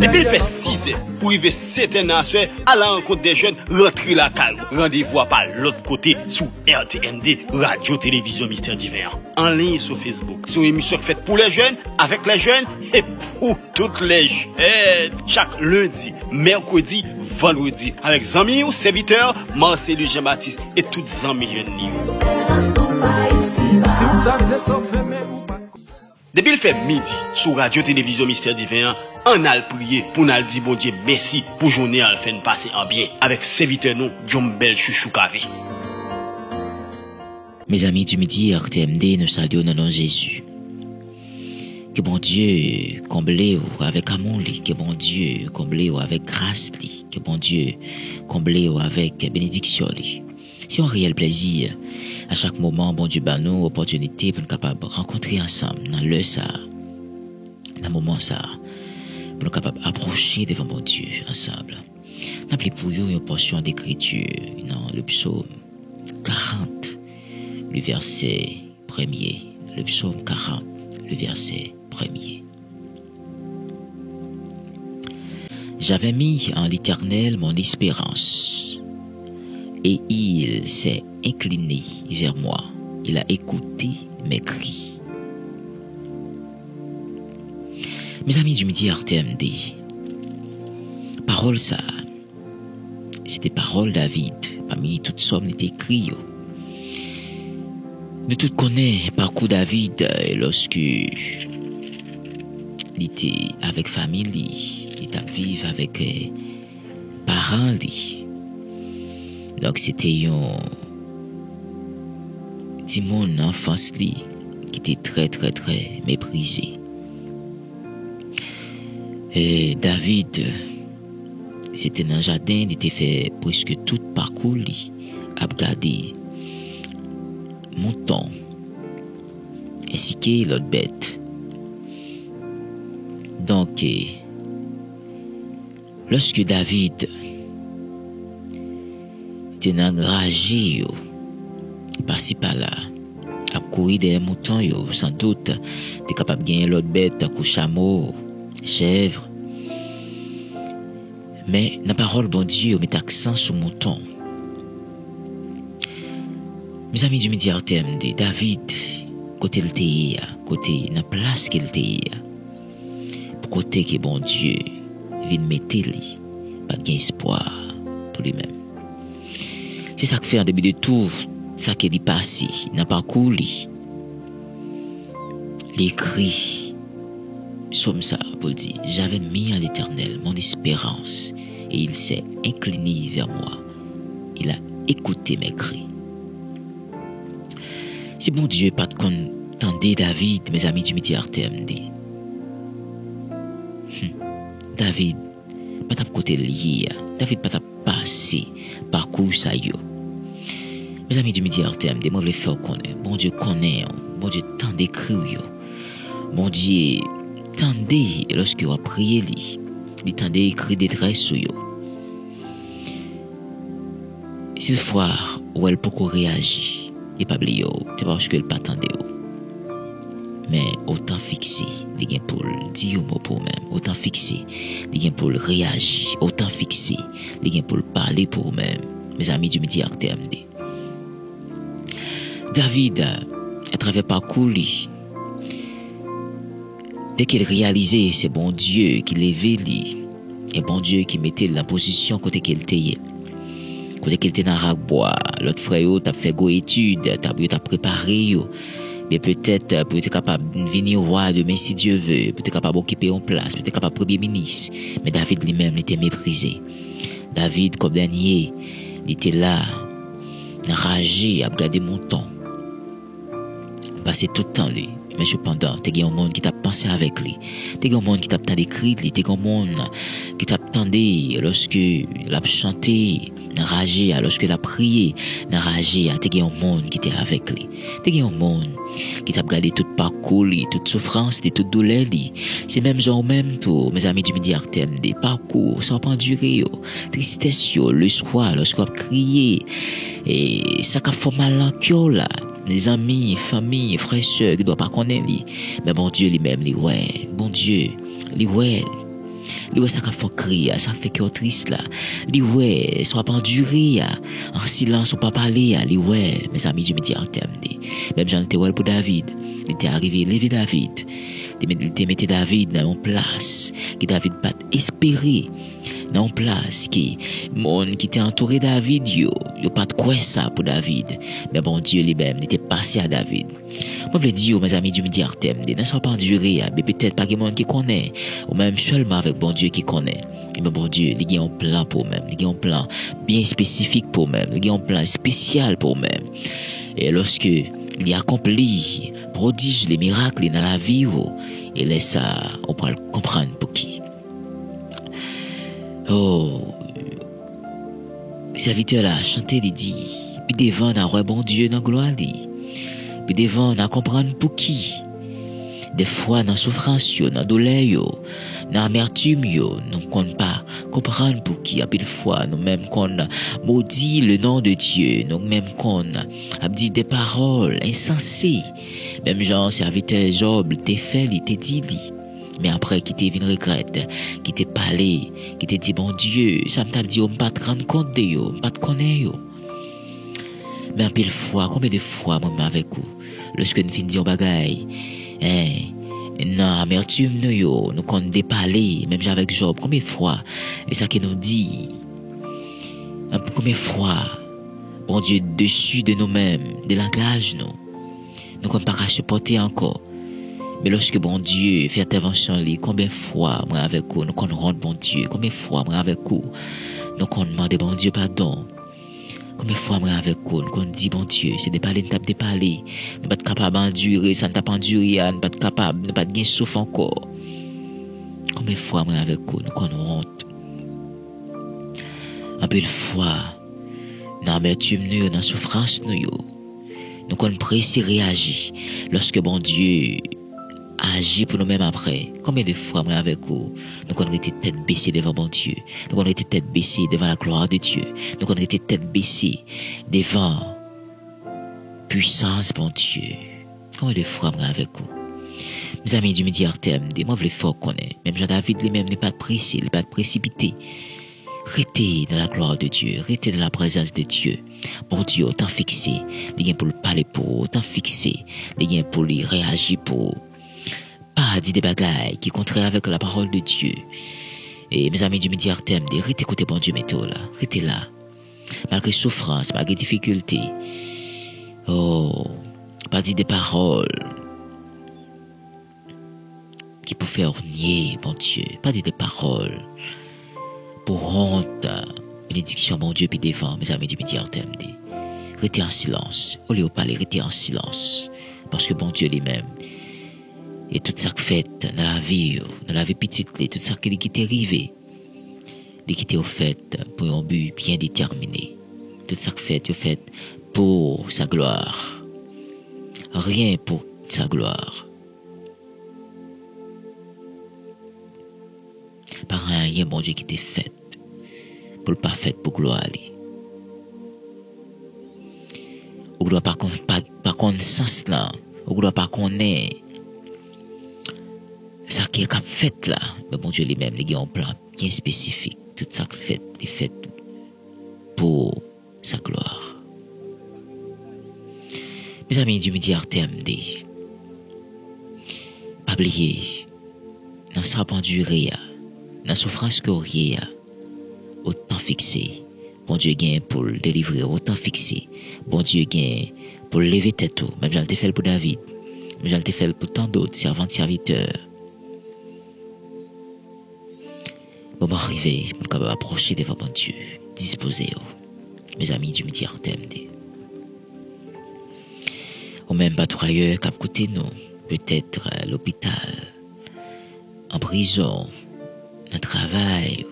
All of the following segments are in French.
Depuis il fait 6 ans, pour arriver 7 ans à la rencontre des jeunes, rentrer la caille. Rendez-vous par l'autre côté sous RTMD, Radio Télévision Mystère Divin. En ligne sur Facebook. C'est une émission faite pour les jeunes, avec les jeunes et pour toutes les jeunes. Chaque lundi, mercredi, vendredi. Avec Zami ou serviteur, Marcel Jean-Baptiste et toutes Zami jeunes news. Depuis le fait midi, sur Radio Télévision Mystère Divin, on a prié pour nous dire bon Dieu merci pour journée à faire passer en bien avec serviteur nous, Djombel Chouchou Kavé. Mes amis du midi, RTMD, nous saluons dans le nom de Jésus. Que bon Dieu comble avec amour, que bon Dieu comble avec grâce, que bon Dieu comble avec bénédiction. C'est un réel plaisir. À chaque moment, bon Dieu, bah nous, opportunité pour nous capables de rencontrer ensemble, dans le ça, dans le moment ça, pour nous capables d'approcher devant bon Dieu ensemble. N'appelez pour vous une portion d'écriture dans le psaume 40, le verset 1er. Le psaume 40, le verset 1er. J'avais mis en l'Éternel mon espérance, et il s'est incliné vers moi. Il a écouté mes cris. Mes amis du midi RTMD, parole ça, c'était parole David. Parmi toutes sommes était écrit. Nous tous connaissons parcours David lorsque il était avec famille, il était vivre avec parents. Donc c'était un petit monde enfance qui était très très très méprisé. Et David, c'était dans le jardin, il était fait presque tout parcours à regarder mouton ainsi que l'autre bête. Donc lorsque David était dans le garage, par-ci par-là, à courir des moutons, sans doute, était capable de gagner l'autre bête, un chameau, chèvre. Mais dans la parole, bon Dieu, on met accent sur le mouton. Mes amis du midi RTMD, David, côté le était, côté dans la place qu'il était, pour côté que bon Dieu vient mettre lui, pas de espoir pour lui-même. C'est ça que fait en début de tout, ça qui est passé, n'a pas coulé. L'écrit, somme ça pour dire, j'avais mis à l'Éternel mon espérance, et il s'est incliné vers moi. Il a écouté mes cris. Si bon Dieu pas de contenter David, mes amis du midi RTMD. David, pas de côté lié. David pas de passer parcours ça yo. Mes amis du midi RTMD, moi je le faire connaître. Bon Dieu connaît, bon Dieu tant d'écrire. Bon Dieu tendez lorsque vous priez lui, il tendez écrit des traits sur yo. S'il fois où elle peut réagir, il pas oublier, c'est parce qu'elle pas tendez. Mais autant fixé, il y a pour dire mot pour même, autant fixé, il y a pour réagir, autant fixé, il y a pour parler pour même. Mes amis du midi RTMD. David, à travers parcours, dès qu'il réalisait, c'est bon Dieu qui levait lui, et bon Dieu qui mettait la position côté qu'il était. Côté qu'il était dans le bois, l'autre frère t'a fait go étude, t'a préparé, mais peut-être pour être capable de venir voir demain si Dieu veut, pour être capable d'occuper une place, pour être capable de premier ministre. Mais David lui-même était méprisé. David, comme dernier, il était là, enragé à regarder mon temps. Passé tout le temps lui. Mais cependant, il y a un monde qui t'a pensé avec lui. Il y a un monde qui t'a écrit lui. Il y a un monde qui t'a attendu lorsque il a chanté, enragé, lorsque il a prié, enragé. Il y a un monde qui était avec lui. Il y a un monde qui t'a regardé tout parcours, toute souffrance, toute douleur. C'est même genre même tout, mes amis du midi RTMD, parcours, ça va pas durer. Tristesse, le soir, lorsqu'on a crié, et ça a fait mal en cœur là. les amis, famille, frères, sœurs, qui doivent pas connaître lui. Mais bon Dieu lui-même, lui, ouais. Bon Dieu, lui, ouais. Lui, ouais, ça fait crier, ça fait cœur triste, là. Lui, ouais, soit pas enduré, en silence, ou pas parler, lui, ouais. Mes amis, je me dis, en termes de. Même j'en étais ouais pour David. Il était arrivé, lever David. Il était mis David dans une place, que David pas espéré. Dans une place qui monde qui était entouré David yo pas de quoi ça pour David, mais bon Dieu lui-même était passé à David. Moi veux dire mes amis, Dieu me dit Artem dans ça pas durer, mais peut-être pas quelqu'un qui connaît ou même seulement avec bon Dieu qui connaît. Mais bon Dieu il a un plan pour même, il a un plan bien spécifique pour même, il a un plan spécial pour même. Et lorsque il accomplit prodige les miracles dans la vie et laisse ça on peut comprendre pour qui. Oh, serviteur là, chanter, il dit, puis devant, on a bon Dieu dans gloire, puis devant, on a comprendre pour qui. Des fois, dans souffrance, dans douleur, dans amertume, nous ne compte pas comprendre pour qui. À peu de fois, nous même qu'on maudit le nom de Dieu, nous même qu'on a dit des paroles insensées. Même genre, serviteur Job, t'es fait, il t'est dit, mais après, qui t'est venu regrette, qui t'est parlé, qui t'est dit, bon Dieu, ça m'a dit, on ne pas te rendre compte de yo, on pas te connaître yo. Mais un peu de fois, combien de fois, moi, avec vous, lorsque nous finissons bagaille, non, amertume, nous yo, nous comptons déparler, même avec Job, combien de fois, et ça qui nous dit, un peu combien de fois, bon Dieu, dessus de nous-mêmes, de langage, nous comptons pas supporter encore. Mais lorsque bon Dieu fait intervention, combien de fois moi avec vous, nous qu'on rend bon Dieu, combien de fois moi avec vous, nous qu'on demande bon Dieu pardon, combien de fois moi avec vous, nous qu'on dit bon Dieu, c'est de parler, de parler, nous pas capable d'endurer, ça ne t'a pas enduré, nous pas capable, nous pas de souffle encore. Combien de fois moi avec vous, nous qu'on honte. Un peu de fois, dans l'amertume, dans la souffrance, nous qu'on précis réagir, lorsque bon Dieu agit pour nous-mêmes après. Combien de fois, moi, avec vous, nous avons été tête baissée devant bon Dieu. Nous avons été tête baissée devant la gloire de Dieu. Nous avons été tête baissée devant puissance, bon Dieu. Combien de fois, moi, avec vous. Mes amis, Dieu me dit Artem, moi, je veux fort connaître. Même Jean-David lui-même n'est pas pressé, il n'est pas précipité. Restez dans la gloire de Dieu, restez dans la présence de Dieu. Bon Dieu, autant fixé, les gens pour le parler pour, autant fixé, les gens pour lui réagir pour. Pas dit des bagailles qui contraire avec la parole de Dieu. Et mes amis du midi Artem, restez écouter bon Dieu métaux là, restez là. Malgré souffrance, malgré difficulté. Oh, pas dit des paroles qui peuvent faire nier bon Dieu. Pas dit des paroles pour honte, bénédiction bon Dieu puis devant mes amis du midi Artem. Restez en silence. Au lieu de parler, restez en silence. Parce que bon Dieu lui-même. Et tout ça que fait dans la vie petite, tout ça qui est arrivé, qui était fait pour un but bien déterminé. Tout ça que fait pour sa gloire. Rien pour sa gloire. Par rien, bon Dieu, qui était fait pour le pas fait pour gloire. Ou doit pas qu'on sens là, ou doit pas qu'on est. Ça qui est fait là, mais bon Dieu lui-même, il a un plan bien spécifique. Tout ça qui est fait pour sa gloire. Mes amis du midi Artem, pas oublier, dans sa pendurée, dans la souffrance que vous autant fixé. Bon Dieu gagne pour le délivrer, autant fixé. Bon Dieu gagne pour lever tête. Même j'en ai fait pour David, même j'en ai fait pour tant d'autres servantes serviteurs. Bon, arriver, pour capable approcher devant bon Dieu, disposer, mes amis du midi Artem. Ou même patrouilleurs qui à côté nous, peut-être à l'hôpital, en prison, dans le travail,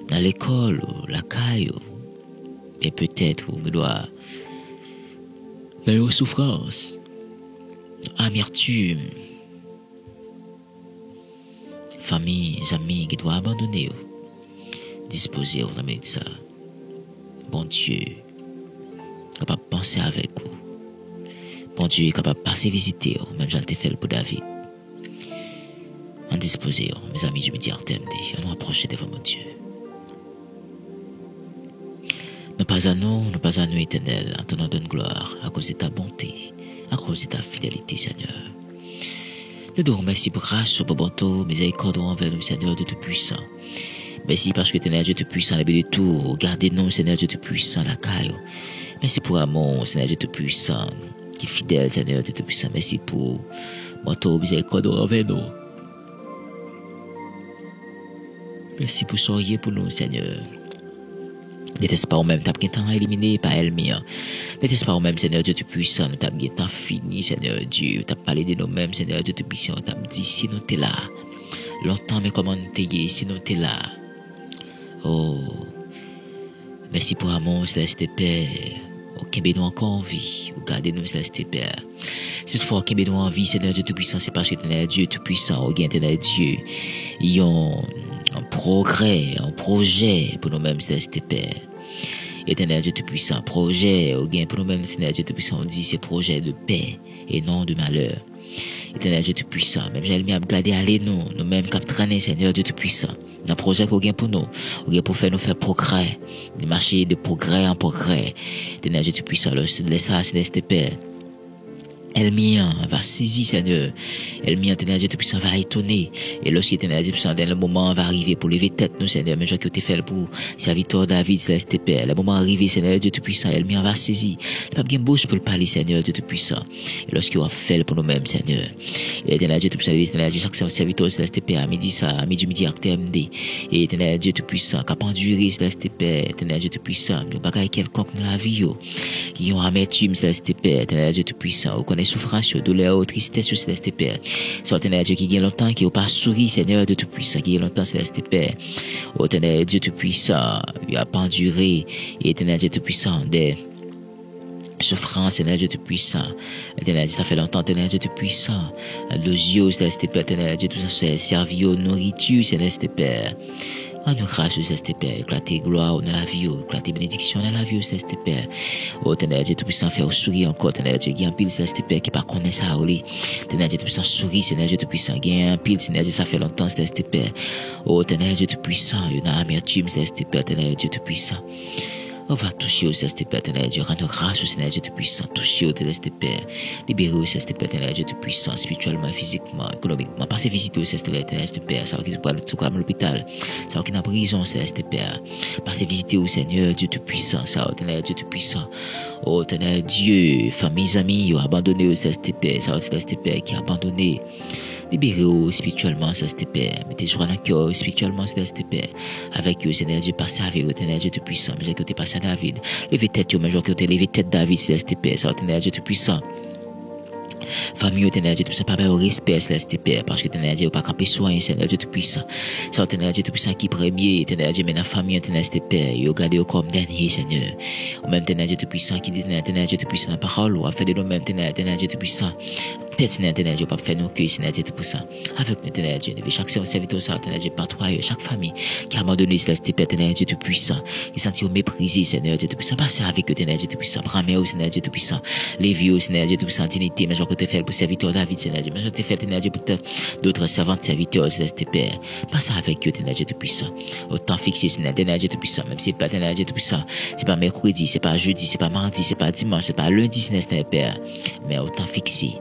dans l'école, la caille, et peut-être on doit dans une souffrance, amertume. Famille, amis qui doivent abandonner, disposer, on ça. Bon Dieu, capable de penser avec vous. bon Dieu est capable de passer visiter, même j'en ai fait pour David. En disposer, mes amis, je me dis Artemde, on nous approche devant mon Dieu. Nous pas à nous, éternel, en ton nom de gloire, à cause de ta bonté, à cause de ta fidélité, Seigneur. Nous te remercions pour grâce, pour bonté, miséricorde envers nous, Seigneur Dieu Tout-Puissant. Merci parce que Seigneur Dieu Tout-Puissant, la de tout, gardez-nous, Seigneur Dieu Tout-Puissant, la caille. Merci pour amour, Seigneur Dieu Tout-Puissant, qui est fidèle, Seigneur Dieu Tout-Puissant. Merci pour bonté, miséricorde envers nous. Merci pour sourire pour nous, Seigneur. N'était-ce pas au même t'as temps éliminé par elle-même. N'était-ce pas au même Seigneur Dieu Tout-Puissant, nous t'as temps fini, Seigneur Dieu. T'as parlé de nous-mêmes, Seigneur Dieu Tout-Puissant. T'as dit si nous t'es là. Longtemps, mais comment nous t'es si nous t'es là. Oh, merci pour amour, Céleste Père. Au Québec, nous encore en vie. Regardez-nous, Céleste Père. Si toutefois, au Québec, nous en vie, Seigneur Dieu Tout-Puissant, c'est parce que Seigneur Dieu Tout-Puissant, au gain Seigneur Dieu, ils ont un progrès, un projet pour nous-mêmes, Céleste Père. Éternel Dieu Tout-Puissant, projet, au gain pour nous-mêmes, Seigneur Dieu Tout-Puissant, on dit c'est projet de paix et non de malheur. Éternel Dieu Tout-Puissant, même j'ai mis à regarder aller nous-mêmes cap traîner, Seigneur Dieu Tout-Puissant. Dans le projet qu'on gagne pour nous, pour faire nous faire progrès, de marcher de progrès en progrès. Éternel Dieu Tout-Puissant, laisse ça, Céleste Père. Elle-même va saisir, Seigneur. Elle-même, Éternel Dieu Tout-Puissant, va étonner. Et lorsque Éternel Dieu Tout-Puissant, le moment va arriver pour lever tête, nous, Seigneur, mais je que tu fait pour serviteur David, Céleste Père. Le moment arrivé, Seigneur Dieu Tout-Puissant, elle-même va saisir. Il n'y a pas de bouche pour le parler, Seigneur Dieu Tout-Puissant. Et lorsqu'il va faire pour nous-mêmes, Seigneur. Et Éternel Dieu Tout-Puissant, Éternel Dieu, chaque serviteur, Céleste Père, à midi ça, à midi, RTMD. Et Éternel Dieu Tout-Puissant, cap endurer, Céleste Père, Éternel Dieu Tout-Puissant, nous bagaille quelconque dans la vie, qui ont amertume, Céleste Père, Éternel Dieu Tout-Puissant, vous connaissez souffrance, douleur, tristesse, Céleste Père. C'est Éternel Dieu qui gagne longtemps, qui n'a pas souri, Seigneur Dieu Tout-Puissant, qui gagne longtemps, Céleste Père. Éternel Dieu Tout-Puissant, il a pas enduré, et Éternel Dieu Tout-Puissant, des souffrances, Éternel Dieu Tout-Puissant. Éternel Dieu, ça fait longtemps, Éternel Dieu Tout-Puissant. Nos yeux, Céleste Père, Éternel Dieu Tout-Puissant, servi aux nourritures, Céleste Père. En nous grâce, Céleste Père, éclater gloire dans la vie, éclater bénédiction dans la vie, Céleste Père. Oh, Éternel Dieu Tout-Puissant, faire sourire encore, Éternel Dieu, qui en pile, Céleste Père, qui pas connaît ça, Éternel Dieu Tout-Puissant, sourit, Éternel Dieu Tout-Puissant, qui en pile, Éternel Dieu, ça fait longtemps, Céleste Père. Oh, Éternel Dieu Tout-Puissant, il y a amertume, Céleste Père, Éternel Dieu Tout-Puissant. On va toucher au Céleste Père, Éternel Dieu, rendre grâce au Seigneur Dieu Tout-Puissant, toucher au Céleste Père, libérer au Céleste Père, Éternel Dieu Tout-Puissant, spirituellement, physiquement, économiquement, passer visiter au Céleste Père, ça va qui peut à l'hôpital, ça va qui est en prison, Céleste Père, passer visiter au Seigneur Dieu Tout-Puissant, ça va, Éternel Dieu Tout-Puissant, oh, Éternel Dieu, famille, amis, abandonné au Céleste Père, ça va, Céleste Père, qui a abandonné. Libérez-vous spirituellement, Céleste Père. Mettez joie dans le cœur spirituellement, Céleste Père. Avec eux, Seigneur Dieu, passez avec eux, Éternel Dieu Tout-Puissant. Mais j'ai que tu passé à David. Levez tête, mais j'ai que tu levé tête David, Céleste Père. Ça, Éternel Dieu Tout-Puissant. Famille, Éternel Dieu Tout-Puissant, pas au respect, Céleste Père, parce que Éternel Dieu, pas camper soin, Seigneur Dieu Tout-Puissant. Ça, Éternel Dieu Tout-Puissant, qui premier, Éternel Dieu, mais dans la famille, Éternel Père, il regarde comme dernier, Seigneur. Ou même Éternel Dieu Tout-Puissant, qui dit, Éternel Dieu Tout-Puissant, la parole, ou a fait de nous-mêmes, Éternel Dieu Tout-Puissant. Peut-être, Éternel Dieu, pas faire nos cueils, Éternel Dieu Tout-Puissant. Avec nous, Éternel Dieu, chaque serviteur, Éternel Dieu, partout ailleurs, chaque famille, qui a abandonné, Céleste Père, Éternel Dieu Tout-Puissant, qui sentit méprisé, Seigneur Dieu Tout-Puissant, passez avec eux, Éternel Dieu Tout-Puissant, bramez au Seigneur Dieu Tout-Puissant, les vieux, Seigneur Dieu Tout-Puissant, dignité, mais je que tu fais pour serviteur David, Seigneur Dieu, mais je te fais, Éternel Dieu, pour d'autres servantes, serviteurs, Céleste Père, passez avec eux, Éternel Dieu Tout-Puissant, autant fixé, Seigneur Dieu Tout-Puissant, même si c'est pas Éternel Dieu Tout-Puissant, c'est pas mercredi, c'est pas jeudi, c'est pas mardi, c'est pas dimanche, c'est pas lundi, Seigneur Père, mais autant fixé,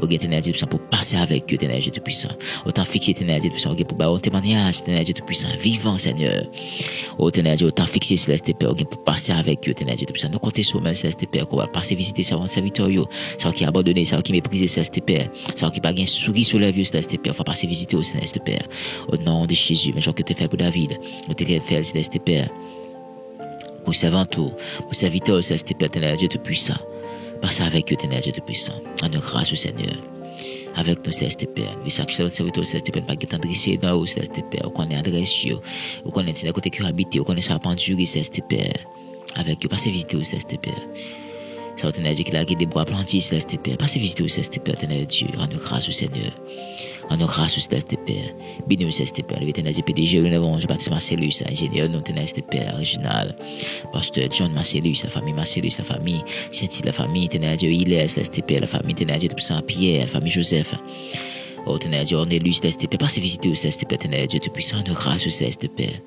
au Éternel Dieu Tout-Puissant, pour passer avec eux, Éternel Dieu Tout-Puissant, autant fixé, Éternel Dieu Tout-Puissant, pour un témoignage, Éternel Dieu Tout-Puissant, vivant, Seigneur, Éternel Dieu, autant fixé, Céleste Père, pour passer avec eux, Éternel Dieu Tout-Puissant, nous comptez sur nous, Céleste Père, qu'on va passer visiter sa serviteur, ça qui a abandonné, ça qui méprisé, Céleste Père, ça qui pas gain souris sur la vie, Céleste Père, on va passer visiter au Céleste Père, au nom de Jésus, mais je que tu fais pour David, nous te fait, Céleste Père, pour serviteur, pour serviteur, Céleste Père, Éternel Dieu Tout-Puissant, passe avec eux, Éternel Dieu Tout-Puissant, en nous grâce au Seigneur. Avec nous, Céleste Père. Mais chaque serviteur, Céleste Père, pas qu'être adressé dans le Céleste Père. On connaît l'adresse, on connaît le côté qui habite, on connaît sa pendule, Céleste Père. Avec eux, passez visiter au Céleste Père. Ça va Dieu qui a des bois plantés, Céleste Père. Passez visiter au Céleste Père, Éternel Dieu. En nous grâce au Seigneur. Rendons grâce au Céleste Père. Bénis au Céleste Père. Le Ténèbres PDG, je baptise Marcellus, ingénieur, non Céleste Père, original. Pasteur John Marcellus, la famille Marcellus, la famille Saint-Tite, la famille Ténèbres Hilaire, Céleste Père, la famille Ténèbres de Saint-Pierre, la famille Joseph. Oh, Ténèbres Ornelius, Céleste Père. Passez visiter au Céleste Père, Ténèbres Dieu Tout-Puissant, de grâce au Céleste Père.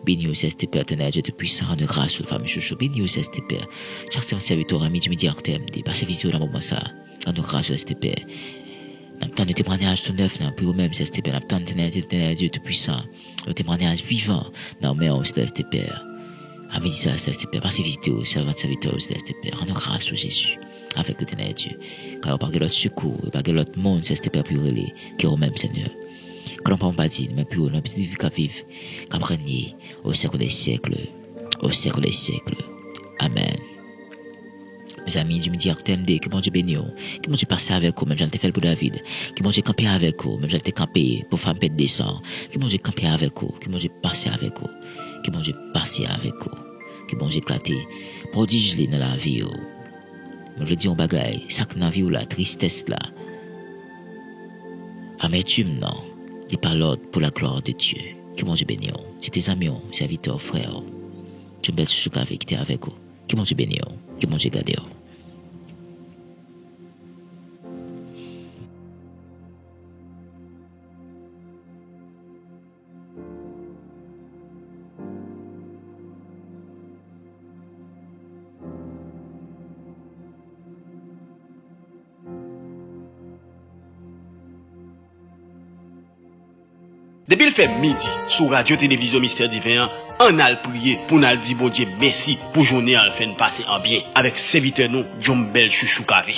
Bénis au Céleste Père, Ténèbres Dieu Tout-Puissant, de grâce au famille Chouchou. Bénis au Céleste Père. Chaque serviteur, ami du midi, Artem, passez visiter dans le moment ça. De grâce au Céleste Père. N'attend de témoignage tout neuf, n'a plus au même Céleste Père. N'attend de Dieu Tout-Puissant. Le témoignage vivant, dans le au Céleste Père. Amis ça, Céleste Père. Passez visiter au serviteur au Céleste Père. Rendons grâce au Jésus. Avec le ténèbre Dieu. Car on parle de l'autre secours, on parle de l'autre monde, Céleste Père, plus relais, qui est au même Seigneur. Quand on parle pas dire, mais plus on a besoin de vivre, qu'à régner au siècle des siècles. Au siècle des siècles. Amen. Mes amis, du midi RTMD, que bon Dieu bénisse, que bon Dieu passe avec vous, même j'en ai fait pour David, que bon Dieu camper avec vous, même j'en ai campé pour femme pète descend, que bon Dieu camper avec vous, que bon Dieu passe avec vous, que bon Dieu passe avec vous, que bon Dieu éclater, prodige dans la vie. Je le dis en bagaille, ça que dans la vie, la tristesse là, amertume non, il pas l'ordre pour la gloire de Dieu, que bon Dieu bénisse, c'est tes amis, serviteurs, frères, tu me belle sous avec qui avec vous, que bon Dieu bénisse, que bon Dieu garde. Depuis le fait midi, sur Radio Télévision Mystère Divin, on a prié pour nous dire bon Dieu merci pour journée en fin de passer en bien avec serviteur nous, John Bel Chouchou Kavé.